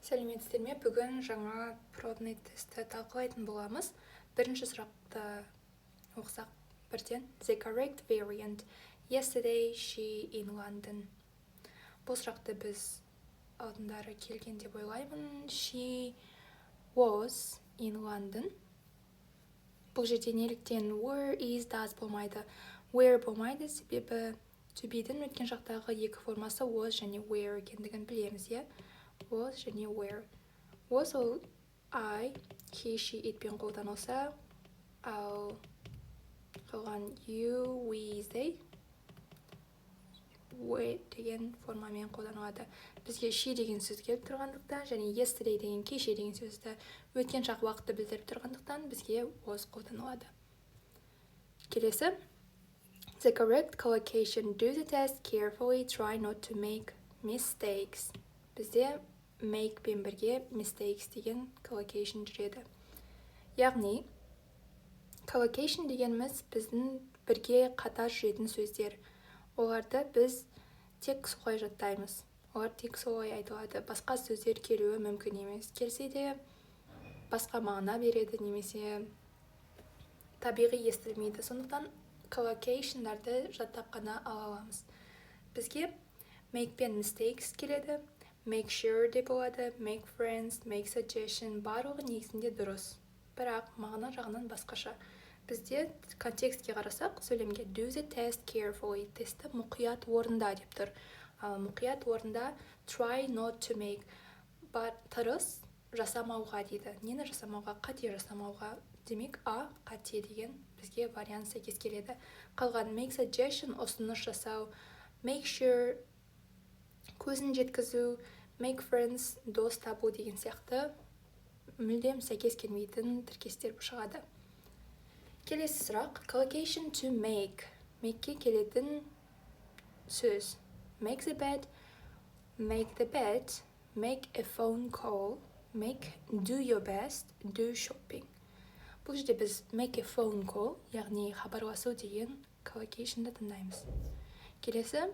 Сәлеметсіздер ме? Бүгін жаңа пробный тестті талқылайтын боламыз. Бірінші сұрақты оқысақ бірден. The correct variant. Yesterday she in London. Бұл сұрақты біз алдындары келген деп ойлаймын. She was in London. Бұл жерде неліктен were is does болмайды. Where болмайды, себебі to be'дің өткен шақтағы екі формасы was және where екендігін білеміз, иә? Was және where. Was ол I, he, she, itпен қолданылса, ал қалған you, we, they, we деген формамен қолданылады. Бізге she деген сөз келіп тұрғандықтан, және yesterday деген кеше деген сөзді өткен шақ уақытты білдіріп тұрғандықтан, бізге was қолданылады. Келесі. The correct collocation. Do the test carefully, try not to make mistakes. Бізде make пен бірге mistakes деген collocation жүреді. Яғни, collocation дегеніміз біздің бірге қатар жүретін сөздер. Оларды біз тек солай жаттаймыз. Олар тек солай айтылады. Басқа сөздер келуі мүмкін емес. Келсе де басқа мағына береді, немесе табиғи естілмейді. Сондықтан collocationдарды жаттап қана ала аламыз. Бізге make пен mistakes келеді. Make sure де болады, make friends, make suggestion, барлығы негізінде дұрыс. Бірақ мағына жағынан басқаша. Бізде контекстке қарасақ, сөйлемге do the test carefully, тестті мұқият орында деп тұр. Ал мұқият орында try not to make, тырыс жасамауға дейді. Нені жасамауға? Қате жасамауға. Демек, қате деген бізге вариант сәйкес келеді. Қалған make suggestion, ұсыныс жасау, make sure, көзін жеткізу, make friends, дос табу деген сияқты мүлдем сәйкес келмейтін тіркестер шығады. Келесі сұрақ. Collocation to make. Make'ке келетін сөз. Make the bed, make the bed, make a phone call, make do your best, do shopping. Бұл жерде біз make a phone call, яғни хабарласу деген collocation'ды тыңдаймыз. Келесі.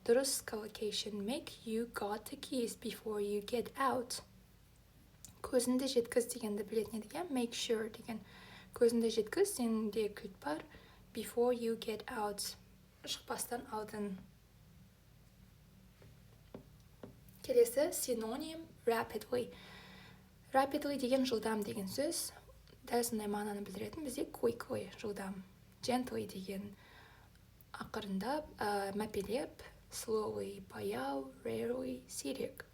Дұрыс collocation. Make you got the keys before you get out. Көзінді жеткіз дегенді білетін едік, make sure деген. Көзінді жеткіз, сенде кілт бар. Before you get out. Шықпастан алдын. Келесі. Синоним rapidly. Rapidly деген жылдам деген сөз. Дәл сондай мағынаны білдіретін бізде quickly, жылдам. Gently деген ақырындап, мәпелеп, slowly, баяу, rarely, сирек.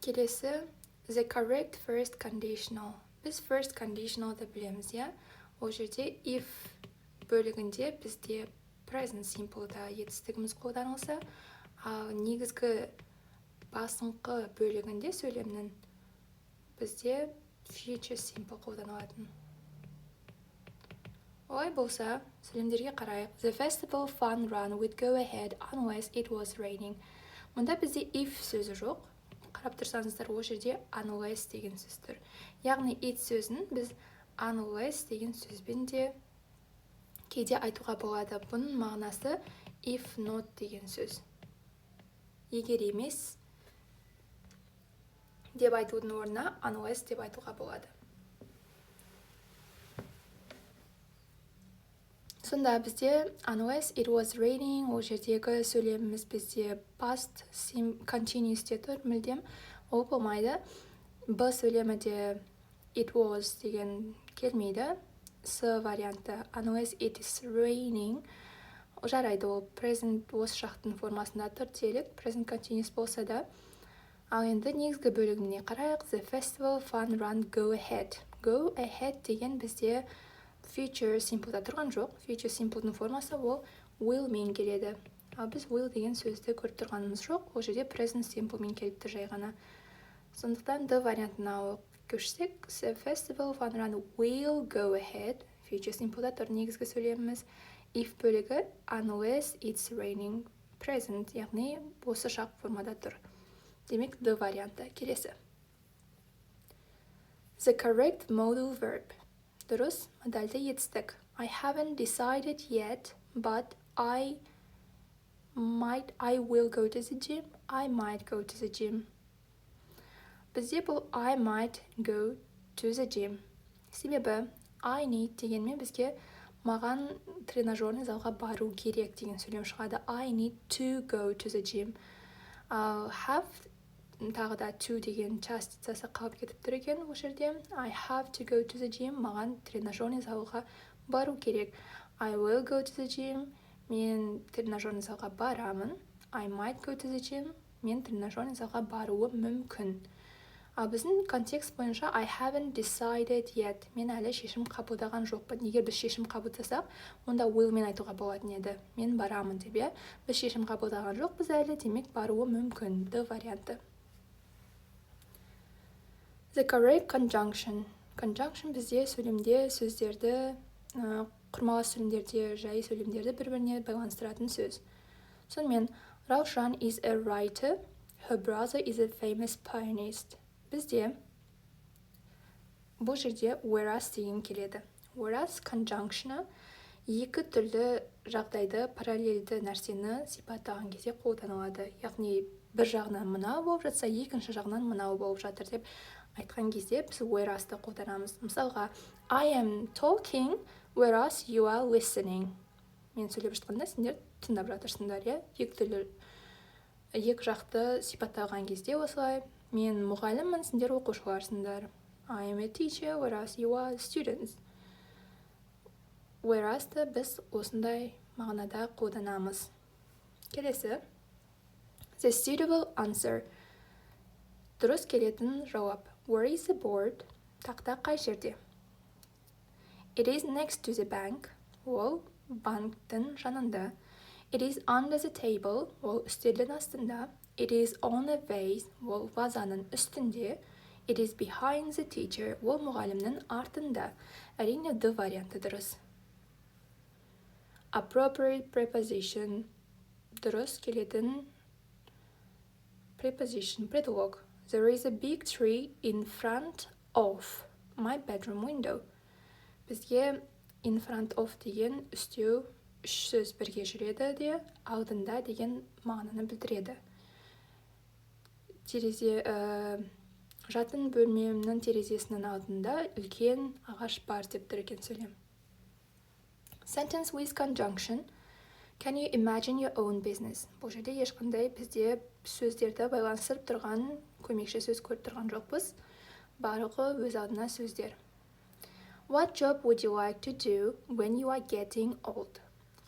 Келесі. The correct first conditional. Біз first conditionalды білеміз, иә? Ол жерде if бөлігінде бізде present simple'да етістігіміз қолданылса, ал негізгі басыңқы бөлігінде сөйлемнің бізде future simple қолданылатын. Олай болса, сөйлемдерге қарайық. The festival fun run would go ahead unless it was raining. Мұнда бізде if сөзі жоқ. Қарап тұрсаңыздар, ол жерде unless деген сөз тұр. Яғни it сөзін біз unless деген сөзбен де кейде айтуға болады. Бұның мағынасы if not деген сөз. Егер емес деп айтудың орнына unless деп айтуға болады. Сонда бізде unless it was raining, ол жердегі сөйлеміміз бізде past continuous'те тұр, мүлдем ол болмайды. Б сөйлеміде it was деген келмейді. С варианты unless it is raining. Жарайды, ол present осы шақтың формасында тұр делік, present continuous болса да. Ал енді негізгі бөлігіне қарайық. The festival fun run go ahead. Go ahead деген бізде future simple'да тұрған жоқ. Future simple'дің формасы ол will мен келеді. Ал біз will деген сөзді көріп тұрғанымыз жоқ. Ол жерде present simple мен келіп тұр жай ғана. Сондықтан the вариантына көшсек, the festival fun run will go ahead. Future simple'да тұр негізгі сөйлеміміз. If бөлігі unless it's raining, present, яғни осы шақ формада тұр. Демек, the варианты. Келесі. The correct modal verb. Дұрыс, модальды етістік. I haven't decided yet, but I I will go to the gym, I might go to the gym. Бізде бұл I might go to the gym. Себебі I need дегенмен бізге маған тренажерный залға бару керек деген сөйлем шығады. I need to go to the gym. Have тағы да to деген частицасы қалып кетіп тұр екен бұл жерде. I have to go to the gym. Маған тренажерный залға бару керек. I will go to the gym. Мен тренажерный залға барамын. I might go to the gym. Мен тренажерный залға баруы мүмкін. Ал біздің контекст бойынша I haven't decided yet. Мен әлі шешім қабылдаған жоқпын. Егер біз шешім қабылдасақ, онда will мен айтуға болатын еді. Мен барамын деп, иә. Біз шешім қабылдаған жоқпыз әлі, демек баруы мүмкін. The варианты. The correct conjunction. Conjunction бізде сөйлемде сөздерді, құрмалас сөйлемдерде жай сөйлемдерді бір-біріне байланыстыратын сөз. Сонымен, Раушан is a writer. Her brother is a famous pianist. Бізде бұл жерде whereas деген келеді. Whereas conjunction'ы екі түрлі жағдайды, параллельді нәрсені сипаттаған кезде қолданылады. Яғни бір жағынан мынау болып жатса, екінші жағынан мынау болып жатыр деп айтқан кезде біз whereas'ты қолданамыз. Мысалға, I am talking whereas you are listening. Мен сөйлеп жатқанда сендер тыңдап жатырсыңдар, иә? Екі жақты сипатталған кезде осылай. Мен мұғаліммін, сендер оқушыларсыңдар. I am a teacher, whereas you are students. Whereas-ты біз осындай мағынада қолданамыз. Келесі. The suitable answer. Дұрыс келетін жауап. Where is the board? Тақта қай жерде? It is next to the bank. Ол банктың жанында. It is under the table. Ол үстелдің астында. It is on a vase. Ол вазаның үстінде. It is behind the teacher. Ол мұғалімнің артында. Әрине, the варианты дұрыс. Appropriate preposition. Дұрыс келетін preposition, предлог. There is a big tree in front of my bedroom window. Бізге in front of деген үстеу үш сөз бірге жүреді де, алдында деген мағынаны білдіреді. Жатын бөлмемнің терезесінің алдында үлкен ағаш бар деп тұр екен сөйлем. Sentence with conjunction. Can you imagine your own business? Бұл жерде ешқандай бізде сөздерді байланыстырып тұрған көмекші сөз көріп тұрған жоқпыз. Барлығы өз алдына сөздер. What job would you like to do when you are getting old?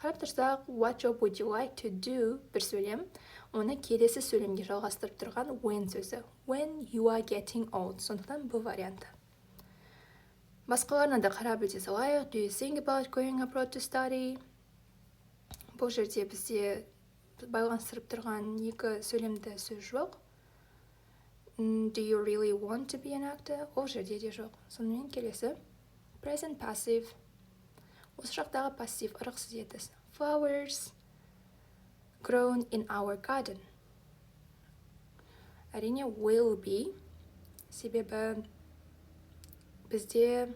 Қарап тұрсақ, what job would you like to do бір сөйлем, оны келесі сөйлемге жалғастырып тұрған when сөзі. When you are getting old. Сондықтан бұл варианты. Басқаларына да қарап өте салайық. Do you think about going abroad to study? Бұл жерде бізде байланыстырып тұрған екі сөйлемді сөз жоқ. Do you really want to be an actor? Ол жерде де жоқ. Сонымен келесі. Present passive. Осы жақтағы пассив ырықсыз етіс. Flowers grown in our garden. Әрине will be. Себебі бізде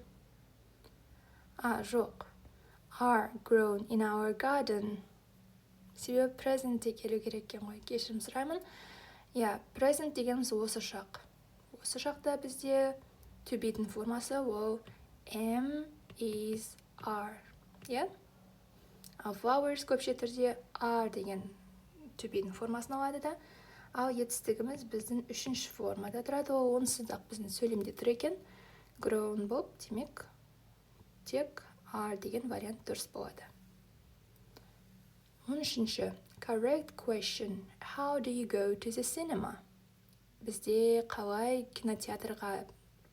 жоқ. Are grown in our garden. Себебі present'те келу керек екен ғой. Кешірім сұраймын. Present дегеніміз осы шақ. Осы шақта бізде to be'дің формасы ол am, is, are. Ал flowers көпше түрде are деген to be'дің формасын алады да. Ал етістігіміз біздің үшінші формада тұрады. Ол онсыздақ біздің сөйлемде тұр екен. Grown болып, демек тек are деген вариант дұрыс болады. 13. Correct question. How do you go to the cinema? Бізде қалай кинотеатрға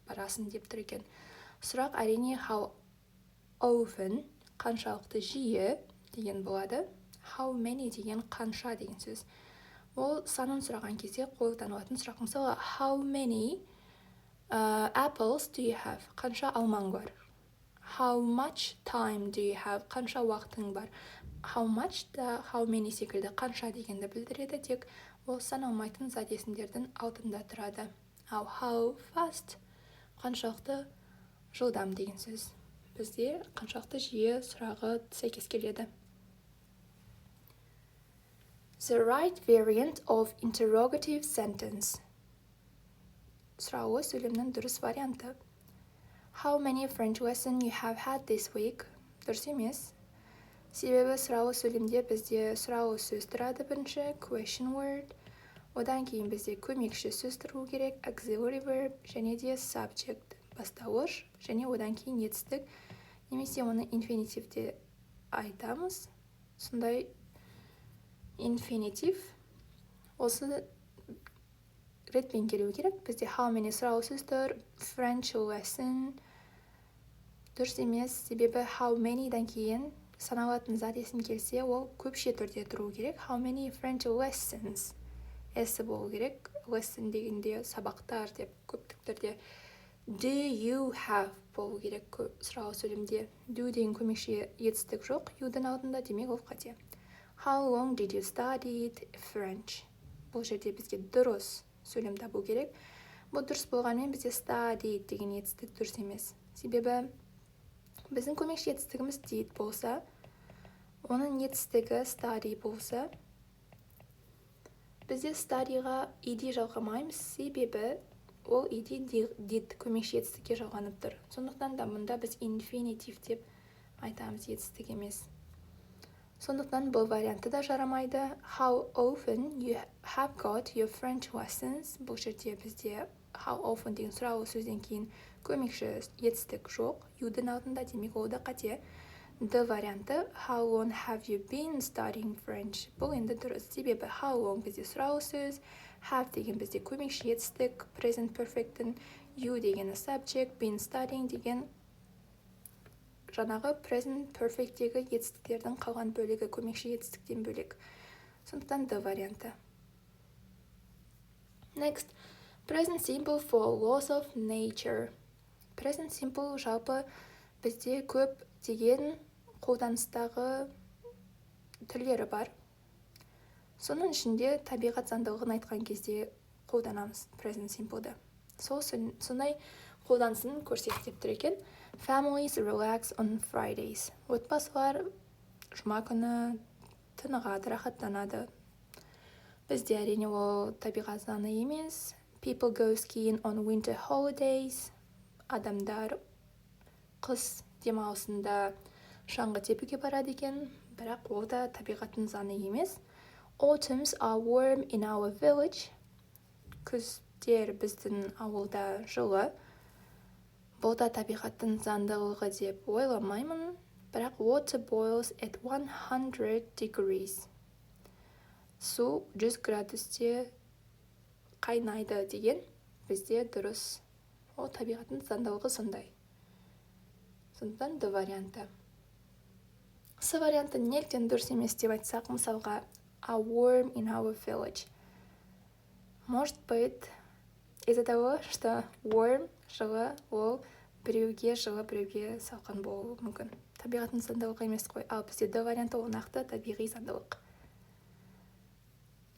барасың деп тұр екен. Сұрақ әрине how often, қаншалықты жиі деген болады. How many деген қанша деген сөз. Ол санын сұраған кезде қолданылатын сұрақ. Мысалы, how many apples do you have? Қанша алмаң бар? How much time do you have? Қанша уақытың бар? How much да how many секілді қанша дегенді білдіреді, тек ол саналмайтын зат есімдердің алдында тұрады. Ал how fast қаншалықты жылдам деген сөз. Бізде қаншалықты жиі сұрағы сәйкес келеді. The right variant of interrogative sentence. Сұраулы сөйлемнің дұрыс варианты. How many French lessons you have had this week? Дұрыс емес. Себебі сұраулы сөйлемде бізде сұраулы сөз тұрады бірінші, question word. Одан кейін бізде көмекші сөз тұру керек, auxiliary verb, және де subject, бастауыш, және одан кейін етістік, немесе оны инфинитивде айтамыз. Сондай инфинитив осы ретпен келу керек. Бізде how many сұраулы сөз тұр, French lesson. Дұрыс емес, себебі how many-дан кейін саналатын зат есім келсе, ол көпше түрде тұру керек. How many French lessons? Есі болу керек. Lesson дегенде сабақтар деп көптік түрде. Do you have болу керек сұраулы сөйлемде. Do деген көмекші етістік жоқ. You-дің алдында, демек ол қате. How long did you study French? Бұл жерде бізге дұрыс сөйлем табу керек. Бұл дұрыс болғанмен бізде study деген етістік дұрыс емес. Себебі біздің көмекші етістігіміз did болса, оның етістігі study болса, бізде studyға ed жалғамаймыз, себебі ол ed did көмекші етістікке жалғанып тұр. Сондықтан да мұнда біз infinitive деп айтамыз, етістік емес. Сондықтан бұл варианты да жарамайды. How often you have got your French lessons? Бұл жерде бізде how often деген сұраулы сөзден кейін көмекші етістік жоқ. You-дің алдында, демек ол да қате. The варианты how long have you been studying French? Бұл енді дұрыс. Себебі how long бізде сұраулы сөз, have деген бізде көмекші етістік, present perfect-ін, you деген subject, been studying деген жаңағы present perfect-тегі етістіктердің қалған бөлігі көмекші етістіктен бөлек. Сондықтан the варианты. Next, present simple for laws of nature. Present simple жалпы бізде көп деген қолданыстағы түрлері бар. Соның ішінде табиғат заңдылығын айтқан кезде қолданамыз present simple-ды. Сондай қолданысын көрсетіп тұр екен. Families relax on Fridays. Отбасылар жұма күні тынығады, рахаттанады. Бізде әрине ол табиғат заңы емес. People go skiing on winter holidays. Адамдар қыс демалысында шаңғы тепуге барады екен, бірақ ол да табиғаттың заңы емес. Autumns are warm in our village. Күздер біздің ауылда жылы. Бұл да табиғаттың заңдылығы деп ойламаймын, бірақ water boils at 100 degrees. Су 100 градусте қайнайды деген бізде дұрыс. Ол табиғаттың заңдылығы сондай. Сондықтан the варианты. С варианты неліктен дұрыс емес деп айтсақ, мысалға are warm in our village. Может быть, из-за того, что warm жылы, ол біреуге жылы, біреуге салқын болуы мүмкін. Табиғаттың заңдылығы емес қой. Ал бізде the варианты ол нақты табиғи заңдылық.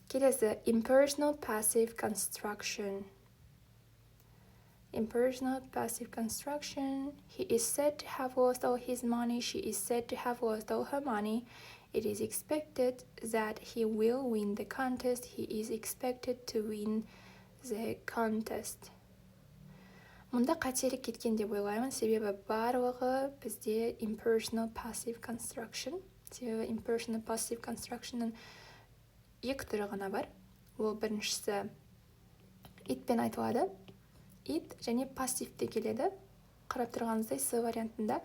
Келесі, impersonal passive construction. Impersonal passive construction. He is said to have lost all his money. She is said to have lost all her money. It is expected that he will win the contest. He is expected to win the contest. Мұнда қателік кеткен деп ойлаймын, себебі барлығы бізде impersonal passive construction. Себебі impersonal passive constructionның екі түрі ғана бар. Ол біріншісі itпен айтылады. It және пассивте келеді. Қарап тұрғаныңыздай с вариантында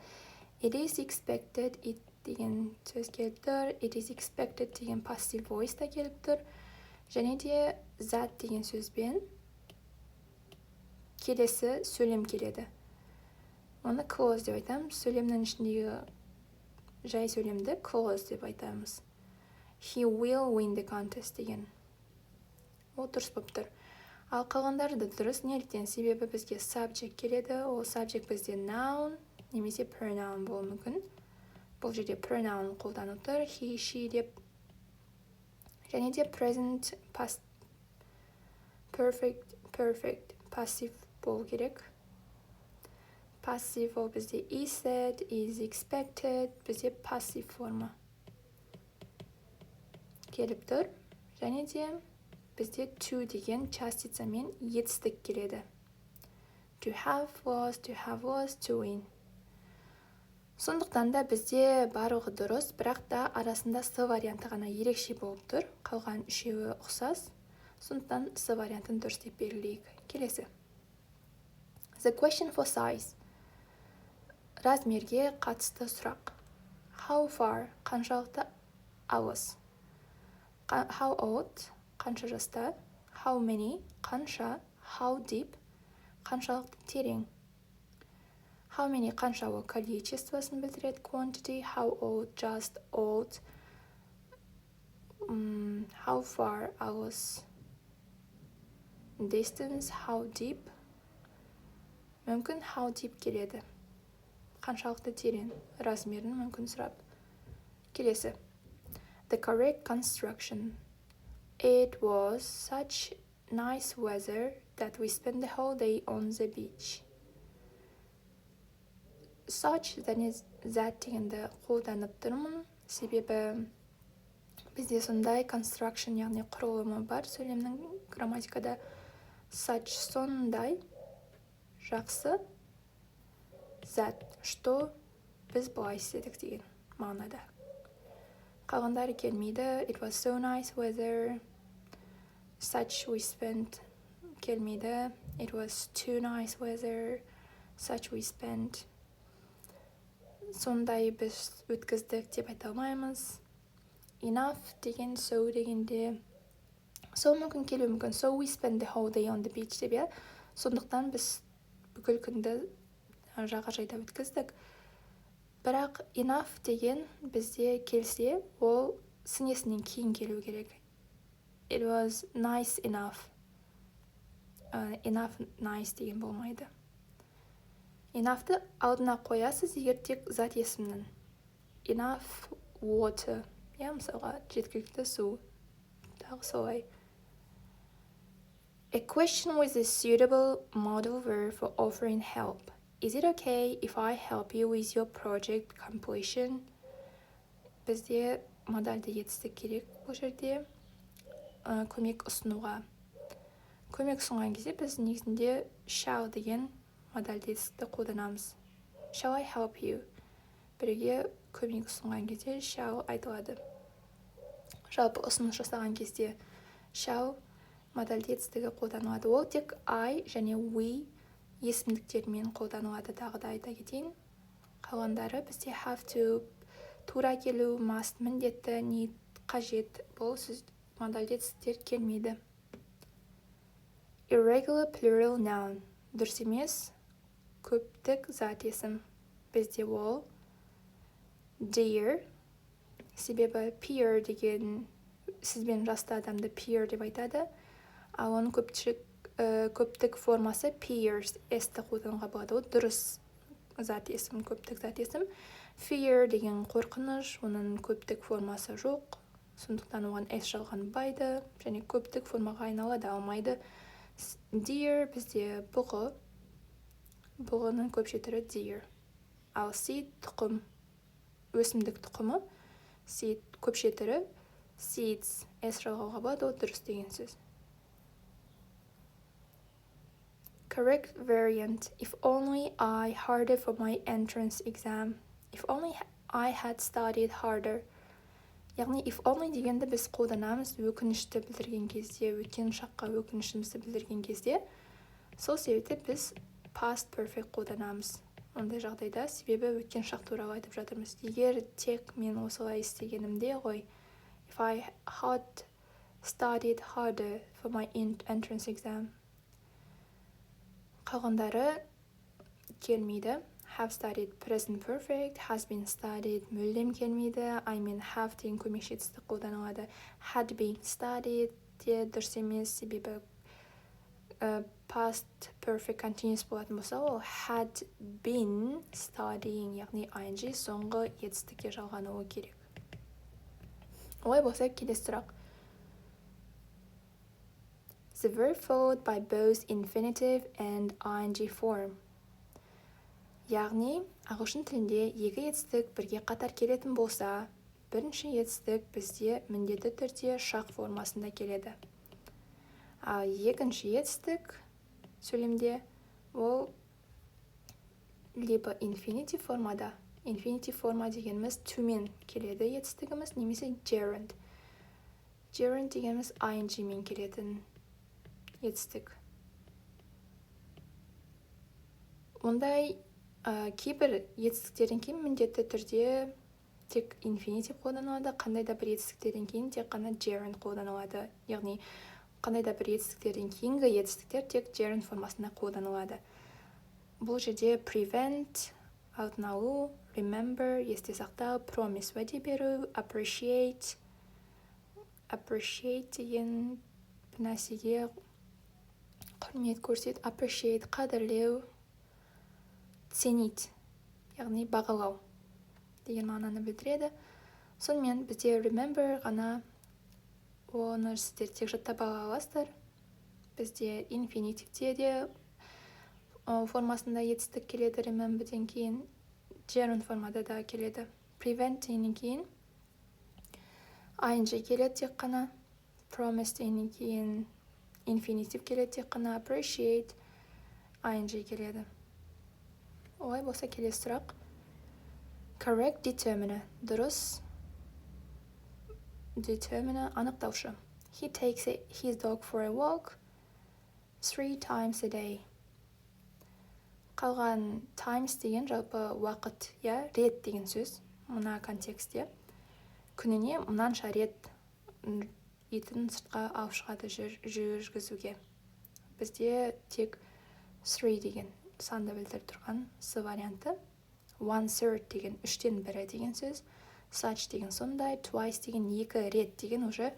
it is expected, it деген сөз келіп тұр. It is expected деген passive voice та келіп тұр. Және де that деген сөзбен келесі сөйлем келеді. Оны clause деп айтамыз. Сөйлемнің ішіндегі жай сөйлемді clause деп айтамыз. He will win the contest деген. Ол дұрыс болып тұр. Ал қалғандары да дұрыс. Неліктен? Себебі бізге subject келеді. Ол subject бізде noun немесе pronoun болуы мүмкін. Бұл жерде pronoun қолданып тұр. He, she деп. Және де present, past, perfect, passive болу керек. Passive ол бізде is said, is expected, бізде passive форма келіп тұр. және де бізде to деген частицамен етістік келеді. To have was, to win. Сондықтан да бізде барлығы дұрыс, бірақ та арасында с варианты ғана ерекше болып тұр. Қалған үшеуі ұқсас. Сондықтан с вариантын дұрыс деп белгілейік. Келесі. The question for size. Размерге қатысты сұрақ. How far? Қаншалықты алыс? How old? Қанша жаста? How many? Қанша? How deep? Қаншалықты терең? How many қанша ол количествосын білдіреді, quantity. How old? Just old. How far? Алыс. Distance. How deep? Мүмкін how deep келеді. Қаншалықты терең? Размерін мүмкін сұрап. Келесі. The correct construction. It was such nice weather that we spent the whole day on the beach. Such және that дегенді қолданып тұрмын. Себебі бізде сондай construction, яғни құрылымы бар сөйлемнің грамматикада. Such сондай, жақсы. That, что біз былай істедік деген мағынада. Қалғандары келмейді. It was so nice weather. Such we spent келмейді. It was too nice weather. Such we spent. Сондай біз өткіздік деп айта алмаймыз. Enough деген so дегенде so мүмкін келуі мүмкін. So we spent the whole day on the beach деп иә. Сондықтан біз бүкіл күнді жағажайда өткіздік. Бірақ enough деген бізде келсе, ол сінесінен кейін келу керек. It was nice enough. Enough nice деген болмайды. Enough'ты алдына қоясыз егер тек зат есімнің. Enough water. Я мысалға жеткілікті су. Тағы солай. A question with a suitable modal verb for offering help. Is it okay if I help you with your project completion? Бізде модальды етістік керек бұл жерде. Көмек ұсынуға. Көмек ұсынған кезде біз негізінде shall деген модальды етістікті қолданамыз. Shall I help you? Біреуге көмек ұсынған кезде shall айтылады. Жалпы ұсыныс жасаған кезде shall модальды етістігі қолданылады. Ол тек I және we есімдіктермен қолданылады. Тағы да айта кетейін. Қалғандары бізде have to, тура келу, must, міндетті, need, қажет. Бұл модальды етістіктер келмейді. Irregular plural noun. Дұрыс емес, көптік зат есім. Бізде ол dear. Себебі peer деген сізбен жасты адамды peer деп айтады. Ал оның көптік формасы peers, s-ті қолдануға болады. Ол дұрыс зат есім, көптік зат есім. Fear деген қорқыныш, оның көптік формасы жоқ. Сондықтан оған s жалғанбайды және көптік формаға айналады алмайды. Dear бізде бұғы. Бұғының көпше түрі dear. Ал seed тұқым, өсімдік тұқымы. Seed көпше түрі seeds, s жалғауға болады, ол дұрыс деген сөз. Correct variant. If only I harder for my entrance exam. If only I had studied harder. Яғни if only дегенді біз қолданамыз өкінішті білдірген кезде, өткен шаққа өкінішімізді білдірген кезде. Сол себепті біз past perfect қолданамыз. Ондай жағдайда себебі өткен шақ туралы айтып жатырмыз. Егер тек мен осылай істегенімде ғой, if I had studied harder for my entrance exam. Қалғандары келмейді. Have studied present perfect, has been studied мүлдем келмейді. I mean have деген көмекші етістік қолданылады. Had been studied де дұрыс емес, себебі past perfect continuous болатын болса, ол had been studying, яғни ing соңғы етістікке жалғануы керек. Олай болса, келесі сұрақ. The verb followed by both infinitive and ing form. Яғни, ағылшын тілінде екі етістік бірге қатар келетін болса, бірінші етістік бізде міндетті түрде шақ формасында келеді. Ал екінші етістік сөйлемде ол либо инфинитив формада. Инфинитив форма дегеніміз төмен келеді етістігіміз, немесе gerund. Gerund дегеніміз ing мен келетін етістік. Ондай кейбір етістіктерден кейін міндетті түрде тек инфинитив қолданылады, қандай да бір етістіктерден кейін тек қана gerund қолданылады. Яғни қандай да бір етістіктерден кейінгі етістіктер тек gerund формасында қолданылады. Бұл жерде prevent, алдын алу, remember, есте сақтау, promise, уәде беру, appreciate деген нәрсеге құрмет көрсет, appreciate, қадірлеу, ценить, яғни бағалау деген мағынаны білдіреді. Сонымен бізде remember ғана, оны сіздер тек жаттап ала аласыздар. Бізде инфинитивте де формасында етістік келеді rememberден кейін, gerund формада да келеді. Prevent дегеннен кейін ing келеді тек қана, promise дегеннен кейін инфинитив келеді тек қана, appreciate, ing келеді. Олай болса келесі сұрақ. Correct determiner, дұрыс determiner, анықтаушы. He takes his dog for a walk 3 times a day. Қалған times деген жалпы уақыт, рет деген сөз. Мына контекстте күніне мынанша рет етін сыртқа алып шығады жүргізуге. Бізде тек 3 деген санды білдіріп тұрған с варианты. 1/3 деген 1/3 деген сөз. Such деген сондай, twice деген 2 рет деген уже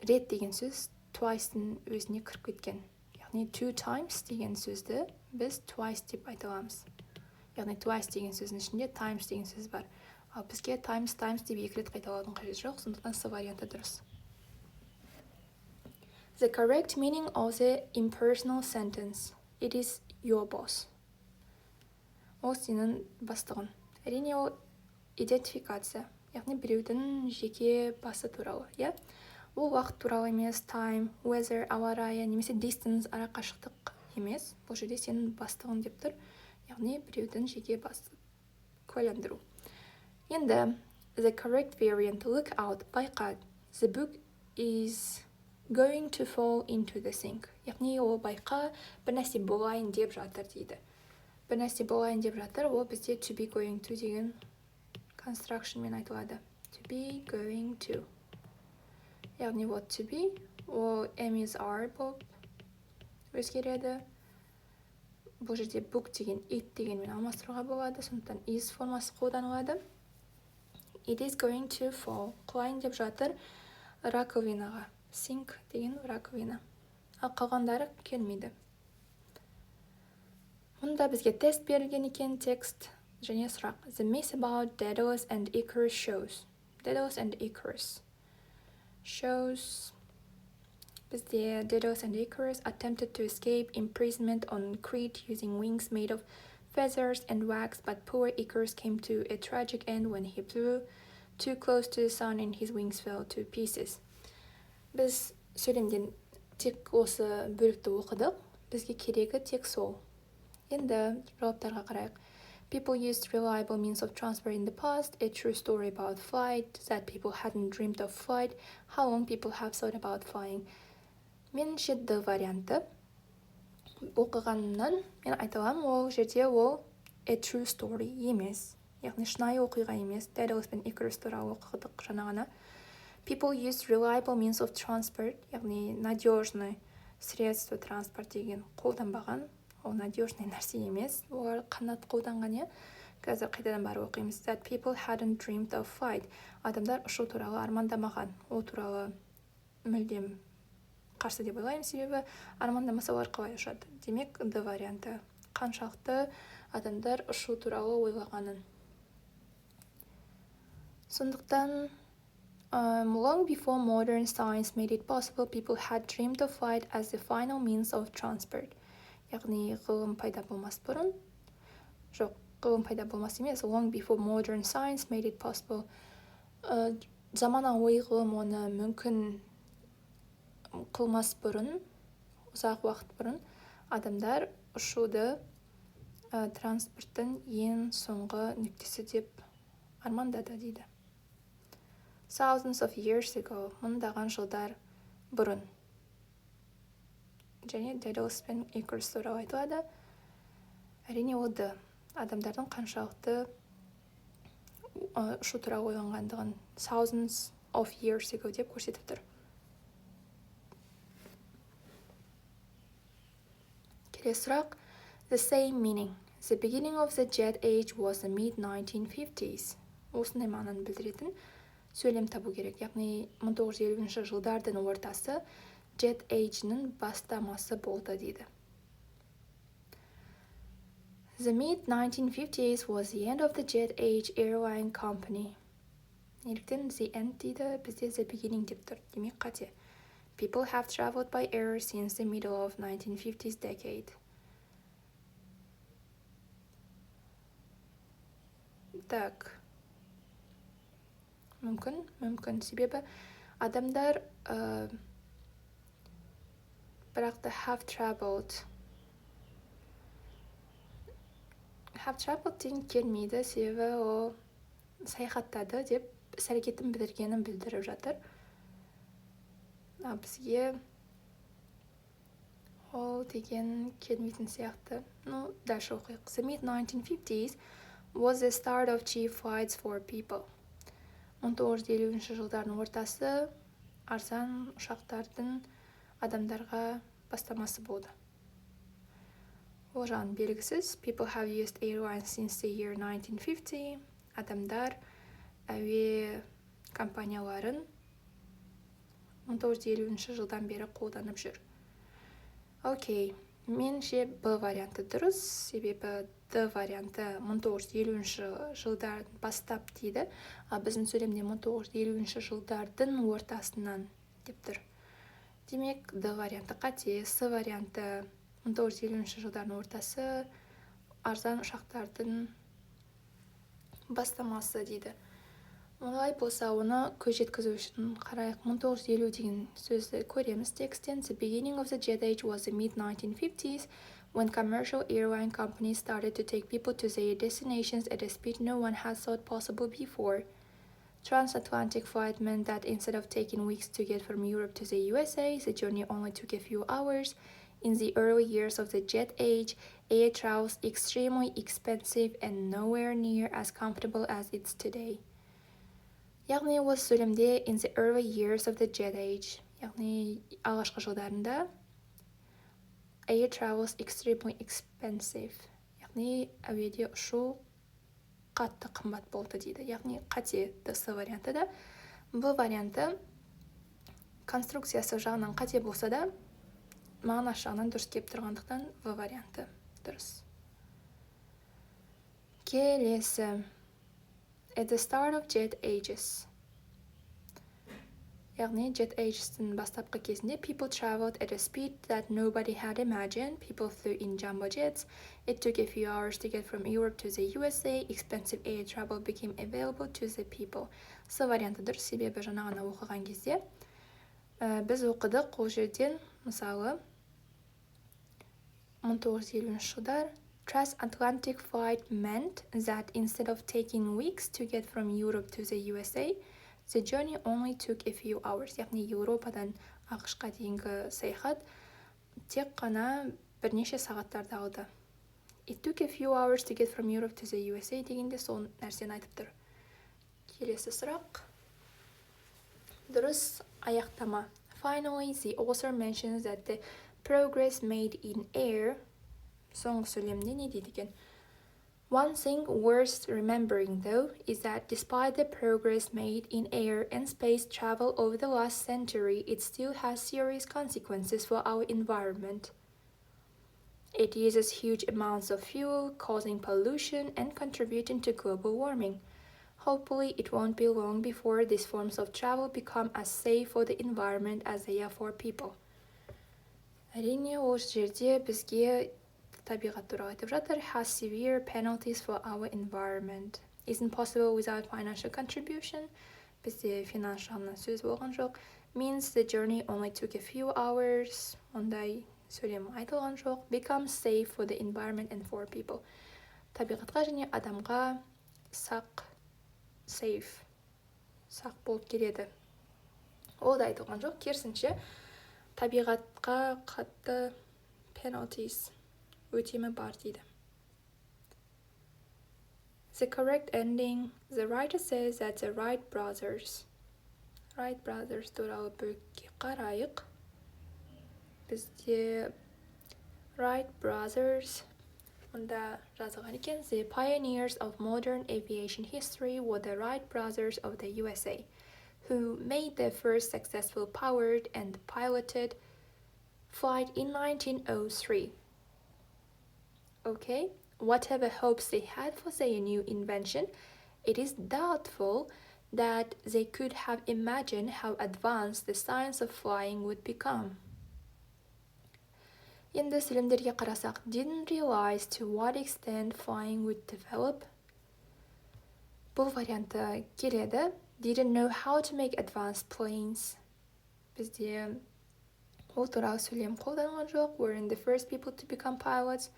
рет деген сөз twice'тың өзіне кіріп кеткен. Яғни 2 times деген сөзді біз twice деп айта аламыз. Яғни twice деген сөздің ішінде times деген сөз бар. Ал бізге times деп 2 рет қайталаудың қажеті жоқ, сондықтан с варианты дұрыс. The correct meaning of the impersonal sentence. It is your boss. Ол сенің бастығың. Әрине ол идентификация, яғни біреудің жеке басы туралы. Ол уақыт туралы емес, time, weather, ауа райы, немесе distance, ара қашықтық емес. Бұл жерде сенің бастығың деп тұр, яғни біреудің жеке басы, куәландыру. Енді the correct variant, look out, байқа. The book is going to fall into the sink. Яғни ол байқа бір нәрсе болайын деп жатыр дейді. Бір нәрсе болайын деп жатыр, ол бізде to be going to деген construction мен айтылады. To be going to. Яғни what to be, ол am is are болып өзгереді. Бұл жерде book деген it дегенмен алмастыруға болады, сондықтан is формасы қолданылады. It is going to fall. Құлайын деп жатыр раковинаға. Sink деген раковина. Ал қалғандары келмейді. Мұнда бізге тест берілген екен, текст және сұрақ. The myth about Daedalus and Icarus shows. Daedalus and Icarus shows. Bizde Daedalus and Icarus attempted to escape imprisonment on Crete using wings made of feathers and wax, but poor Icarus came to a tragic end when he flew too close to the sun and his wings fell to pieces. Біз сөйлемден тек осы бөлікті оқыдық. Бізге керегі тек сол. Енді жауаптарға қарайық. People used reliable means of transport in the past, a true story about flight, that people hadn't dreamed of flight, how long people have thought about flying. Меніңше D варианты. Оқығаннан мен айта аламын, ол жерде ол a true story емес. Яғни шынайы оқиға емес. Daedalus пен Icarus туралы оқыдық жаңа ғана. People used reliable means of transport, яғни надежный средство транспорт деген қолданбаған. Ол надежный нәрсе емес. Олар қанат қолданған. Қазір қайтадан барып оқимыз. That people hadn't dreamed of flight. Адамдар ұшу туралы армандамаған. Ол туралы мүлдем қарсы деп ойлаймын, себебі армандамаса олар қалай ұшады. Демек, D варианты. Қаншалықты адамдар ұшу туралы ойлағанын. Сондықтан long before modern science made it possible, people had dreamed of flight as the final means of transport. Яғни ғылым пайда болмас бұрын. Жоқ, ғылым пайда болмас емес. Long before modern science made it possible. заманауи ғылым оны мүмкін қылмас бұрын, ұзақ уақыт бұрын адамдар ұшуды транспорттың ең соңғы нүктесі деп армандады дейді. Thousands of years ago, мыңдаған жылдар бұрын. Және дәлелс пен екіріс туралы айтылады. Әрине оды адамдардың қаншалықты ұшу туралы ойланғандығын thousands of years ago деп көрсетіп тұр. Келесі сұрақ. The same meaning. The beginning of the jet age was the mid-1950s. Осындай мағынаны білдіретін сөйлем табу керек. Яғни 1950 жылдардың ортасы jet age-ның бастамасы болды дейді. The mid-1950s was the end of the jet age airline company. Неліктен the end дейді, бізде the beginning деп тұр. Демек қате. People have traveled by air since the middle of 1950s decade. Так. Мүмкін. Себебі адамдар бірақ have traveled деген келмейді, себебі о саяхаттады деп іс-әрекетін білдіргенін білдіріп жатыр. Бізге ол деген келмейтін сияқты. Дальше оқиық. The mid-1950s was the start of cheap flights for people. 1950 жылдардың ортасы арзан ұшақтардың адамдарға бастамасы болды. Ол жағын белгісіз. People have used airlines since the year 1950. Адамдар әуе компанияларын 1950 жылдан бері қолданып жүр. Окей, менше Б варианты дұрыс, себебі Д варианты 1950 жылдар бастап дейді, біздің сөйлемде 1950 жылдардың ортасынан деп тұр. Демек, Д варианты қате, С варианты 1950 жылдардың ортасы арзан ұшақтардың бастамасы дейді. Олай болса, оны көз жеткізу үшін қарайық. 1950 деген сөзді көреміз текстен. The beginning of the jet age was the mid-1950s, when commercial airline companies started to take people to their destinations at a speed no one had thought possible before. Transatlantic flight meant that instead of taking weeks to get from Europe to the USA, the journey only took a few hours. In the early years of the jet age, air travel was extremely expensive and nowhere near as comfortable as it's today. Яғни осы сөйлемде in the early years of the jet age, яғни алғашқы жылдарында air travel was extremely expensive. Яғни әуеде ұшу қатты қымбат болды дейді. Яғни қате С варианты да. Б варианты конструкциясы жағынан қате болса да, мағынасы жағынан дұрыс келіп тұрғандықтан В варианты дұрыс. Келесі. At the start of jet ages. Яғни jet ages-тің бастапқы кезінде people traveled at a speed that nobody had imagined. People flew in jumbo jets. It took a few hours to get from Europe to the USA. Expensive air travel became available to the people. С варианты дұрыс, себебі жаңағына оқыған кезде біз оқыдық ол жерден, мысалы 1950 жылдар transatlantic flight meant that instead of taking weeks to get from Europe to the USA, the journey only took a few hours. Яғни Еуропадан ақш-қа дейінгі саяхат тек қана бірнеше сағаттарды алды. It took a few hours to get from Europe to the USA дегенде сол нәрсені айтып тұр. Келесі сұрақ. Дұрыс аяқтама. Finally, the author mentions that the progress made in air. Соңғы сөйлемде не дейді екен? One thing worth remembering, though, is that despite the progress made in air and space travel over the last century, it still has serious consequences for our environment. It uses huge amounts of fuel, causing pollution and contributing to global warming. Hopefully, it won't be long before these forms of travel become as safe for the environment as they are for people. Әрине, ол жерде бізге табиғат туралы айтып жатыр. Has severe penalties for our environment. Isn't possible without financial contribution. Бізде финанс жағынан сөз болған жоқ. Means the journey only took a few hours. Ондай сөйлем айтылған жоқ. Become safe for the environment and for people. Табиғатқа және адамға сақ болып келеді. Ол да айтылған жоқ. Керісінше, табиғатқа қатты penalties, өтемі бар дейді. The correct ending, the writer says that the Wright brothers туралы бөлікке қарайық. Бізде Wright brothers онда жазылған екен. The pioneers of modern aviation history were the Wright brothers of the USA, who made the first successful powered and piloted flight in 1903. Okay, whatever hopes they had for their new invention, it is doubtful that they could have imagined how advanced the science of flying would become. Енді сөйлемдерге қарасақ, didn't realize to what extent flying would develop. Бұл варианты келеді. Didn't know how to make advanced planes. Бізде ол туралы сөйлем қолданылған жоқ. Weren't the first people to become pilots.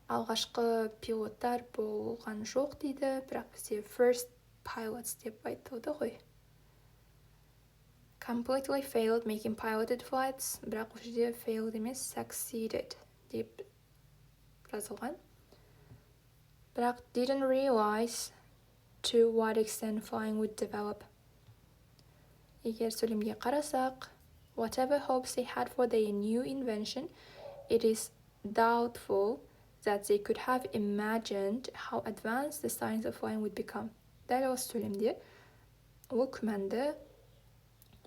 Алғашқы пилоттар болған жоқ дейді, бірақ бізде first pilots деп айтылды ғой. Completely failed making piloted flights, бірақ ол жерде failed емес, succeeded деп жазылған. Бірақ didn't realize to what extent flying would develop. Егер сөйлемге қарасақ, whatever hopes they had for their new invention, it is doubtful that they could have imagined how advanced the science of flying would become. Дәл осы сөйлемде ол күмәнді,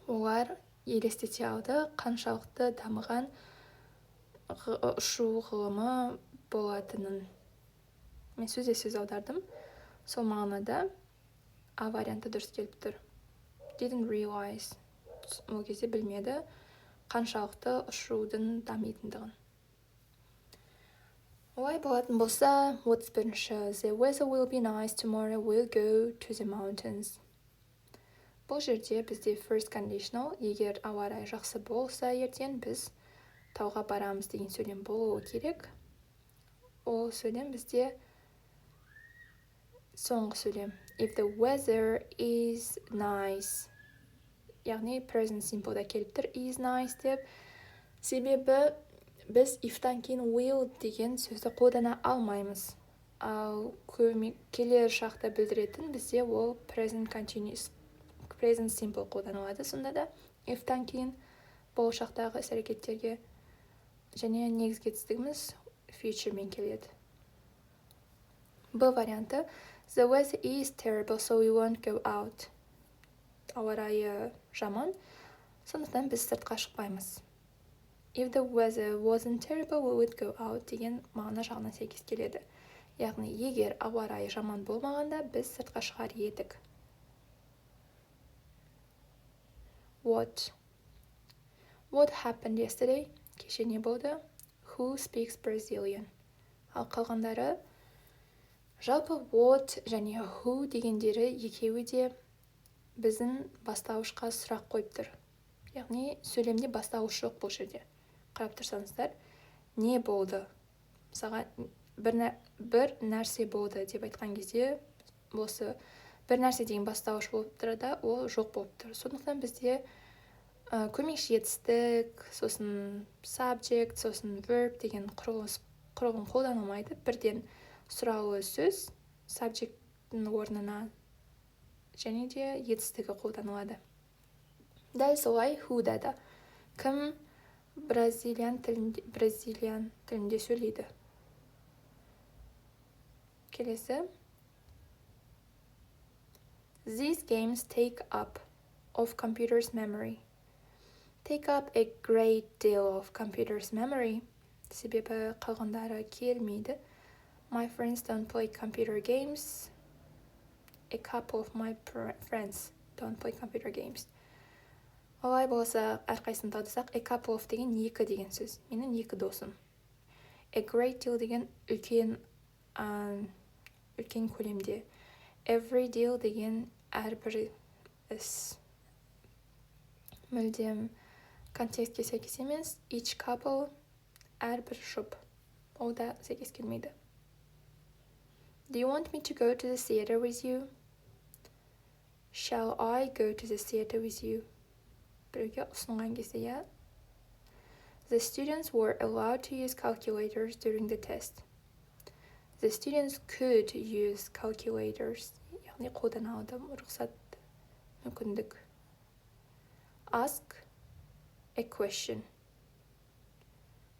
олар елестете алды қаншалықты дамыған ұшу ғылымы болатынын. Мен сөз аудардым. Сол мағынада А варианты дұрыс келіп тұр. Didn't realize. Ол кезде білмеді қаншалықты ұшудың дамитындығын. Олай болатын болса, 31-ші. The weather will be nice tomorrow, we'll go to the mountains. Бұл жерде бізде first conditional, егер ауа райы жақсы болса ертең біз тауға барамыз деген сөйлем болуы керек. Ол сөйлем бізде соңғы сөйлем. If the weather is nice. Яғни present simple'да келіп тұр is nice деп. Себебі біз if-тан кейін will деген сөзді қолдана алмаймыз. Ал келер шақта білдіретін бізде ол present continuous, present simple қолданылады. Сонда да if-тан кейін болашақтағы іс-әрекеттерге және негізгі тестігіміз futureмен келеді. Б варианты. The weather is terrible, so we won't go out. Ауа райы жаман, сондықтан біз сыртқа шықпаймыз. If the weather wasn't terrible, we would go out деген мағына жағына сәйкес келеді. Яғни, егер ауа райы жаман болмағанда, біз сыртқа шығар едік. What happened yesterday? Кеше не болды? Who speaks Brazilian? Ал қалғандары жалпы what және who дегендері екеуі де біздің бастауышқа сұрақ қойып тұр. Яғни сөйлемде бастауыш жоқ бұл жерде. Қарап тұрсаңыздар, не болды? Мысалға бір нәрсе болды деп айтқан кезде, осы бір нәрсе деген бастауыш болып тұрады, ол жоқ болып тұр. Сондықтан бізде көмекші етістік, сосын subject, сосын verb деген құрылым қолданылмайды. Бірден сұраулы сөз subject'ның орнына және де етістігі қолданылады. Дәл солай who'да да. Кім бразилиян тілінде сөйлейді? Келесі. These games take up of computer's memory. Take up a great deal of computer's memory. Себебі қалғандары келмейді. My friends don't play computer games. A couple of my friends don't play computer games. Олай болса, әрқайсысын талдасақ, a couple of деген екі деген сөз. Менің екі досым. A great deal деген үлкен көлемде. Every deal деген әрбір іс мүлдем контекстке сәйкес емес. Each couple, әрбір жұп. Ол да сәйкес келмейді. Do you want me to go to the theater with you? Shall I go to the theater with you? Біреуге ұсынған кезде, иә. The students were allowed to use calculators during the test. The students could use calculators. Яғни қолдана алды, рұқсат, мүмкіндік. Ask a question.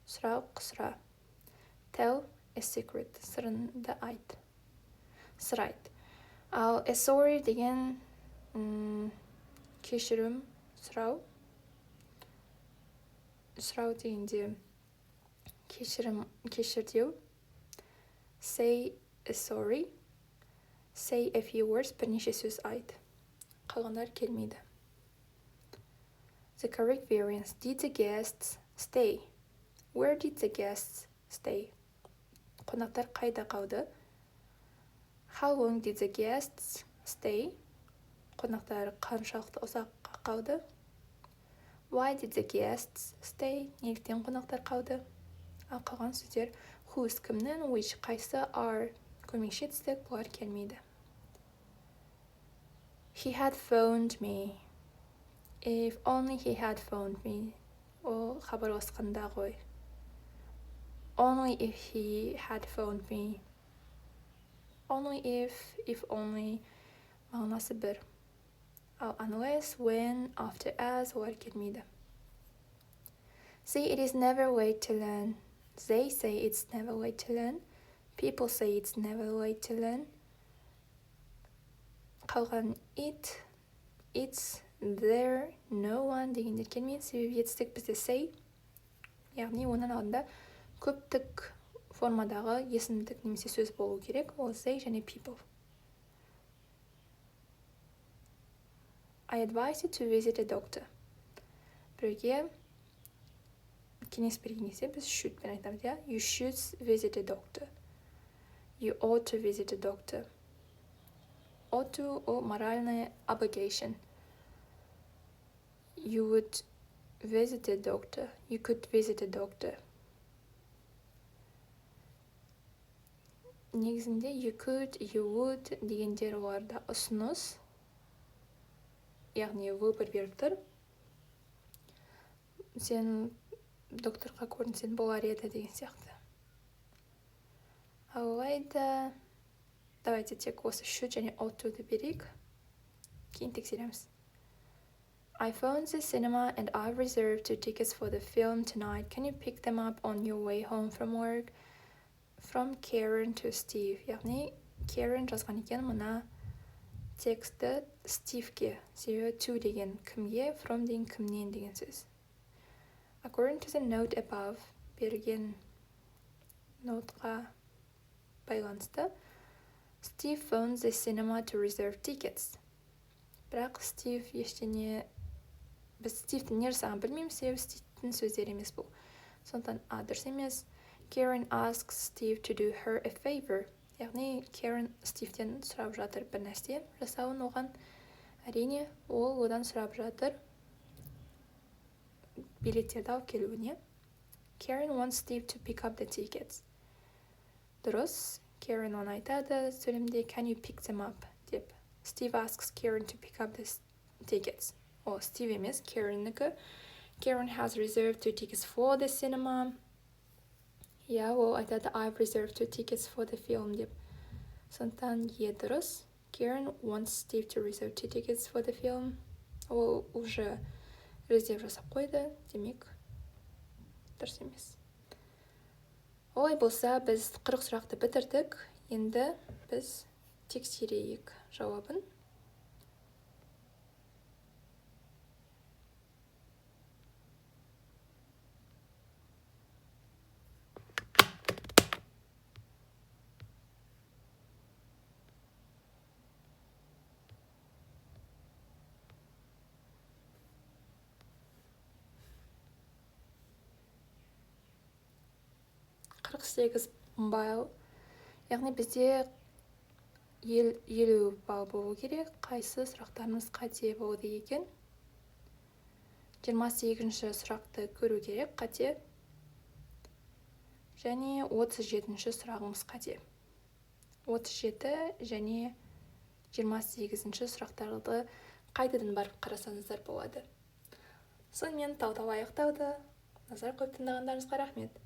Сұра. Tell a secret. Сырынды айт. Сыр айт. Ал a sorry деген кешірім, сұрау. Сұрау дегенде кешірдеу. Say a sorry. Say a few words. Бірнеше сөз айт. Қалғандар келмейді. The correct variance. Did the guests stay? Where did the guests stay? Қонақтар қайда қалды? How long did the guests stay? Қонақтар қаншалықты ұзаққа қалды? Why did the guests stay? Неліктен қонақтар қалды? Ал қалған сөздер whose кімнің, which қайсы, are көмекші етістік, бұлар келмейді. He had phoned me. If only he had phoned me. Ол хабарласқанда ғой. Only if he had phoned me. Only if only мағынасы бір. Ал unless, when, after, as олар келмейді. Say it is never late to learn. They say it's never late to learn. People say it's never late to learn. Қалған it's, there, no one дегендер келмейді. Себебі етістік бізде say. Яғни оның алдында көптік формадағы есімдік немесе сөз болу керек. Ол they және people. I advise you to visit a doctor. Біреуге кеңес берген кезде біз should бен айтамыз, иә? You should visit a doctor. You ought to visit a doctor. Ought to ол моральная obligation. You would visit a doctor. You could visit a doctor. Негізінде you could, you would дегендер оларда ұсыныс. Яғни выбор беріп тұр. Сен докторға көрінсең болар еді деген сияқты. Алайда давайте тек осы should және ought to-ды берейік. Кейін тексереміз. I phoned the cinema and I've reserved 2 tickets for the film tonight. Can you pick them up on your way home from work? From Karen to Steve. Яғни Karen жазған екен мұна тексті Стивке. Себебі to деген кімге, from деген кімнен деген сөз. According to the note above, берген нотқа байланысты, Steve phoned the cinema to reserve tickets. Бірақ Steve ештеңе, біз Steve'дің не жасағанын білмейміз, себебі Steve'дің сөздері емес бұл. Сондықтан дұрыс емес. Karen asks Steve to do her a favor. Яғни Karen Steve'ден сұрап жатыр бір нәрсе жасауын оған. Әрине, ол одан сұрап жатыр билеттерді алып келуіне. Karen wants Steve to pick up the tickets. Дұрыс. Karen оны айтады сөйлемде can you pick them up деп. Steve asks Karen to pick up the tickets. О, Steve емес, Karen'нікі. Karen has reserved 2 tickets for the cinema. Я ол айтады I've reserved 2 tickets for the film деп. Сондықтан дұрыс. Karen wants Steve to reserve 2 tickets for the film. Ол уже резерв жасап қойды, демек дұрыс емес. Олай болса, біз 40 сұрақты бітірдік. Енді біз тексерейік жауабын. Байл. Яғни бізде 50 балл болу керек. Қайсы сұрақтарымыз қате болды екен? 28-ші сұрақты көру керек, қате. Және 37-ші сұрағымыз қате. 37 және 28-ші сұрақтарды қайтадан барып қарасаңыздар болады. Сонымен талдау аяқталды. Назар қойып тыңдағандарыңызға рахмет.